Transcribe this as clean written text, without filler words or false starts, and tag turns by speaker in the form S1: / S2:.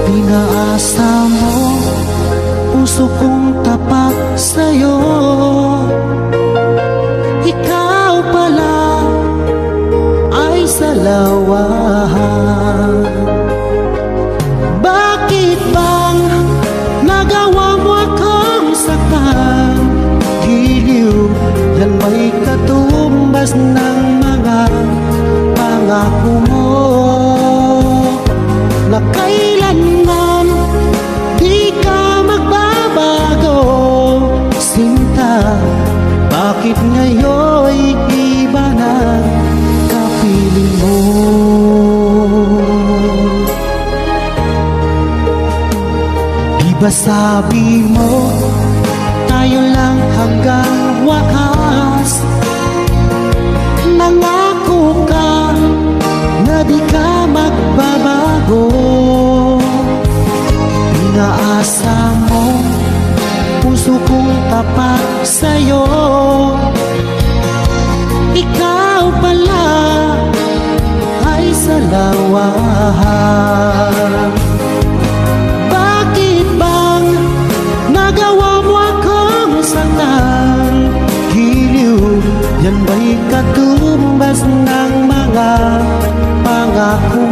S1: Pinaasa mo puso kong tapat sa'yo. Ikaw pala ay salawahan. Bakit bang nagawa mo akong saktan? Giliw, yan may katumbas ng mga pangako mo na kailanman di ka magbabago. Sinta, bakit ngayon'y iba na kapiling mo? Di ba sabi mo tayo lang hanggang wakas? Nangako ka na di ka magbabago. Pinaasa mo puso kong tapat sa'yo. Ikaw pala ay salawahan. Bakit bang nagawa mo akong saktan? Giliw, yan ba'y katumbas ng mga pangako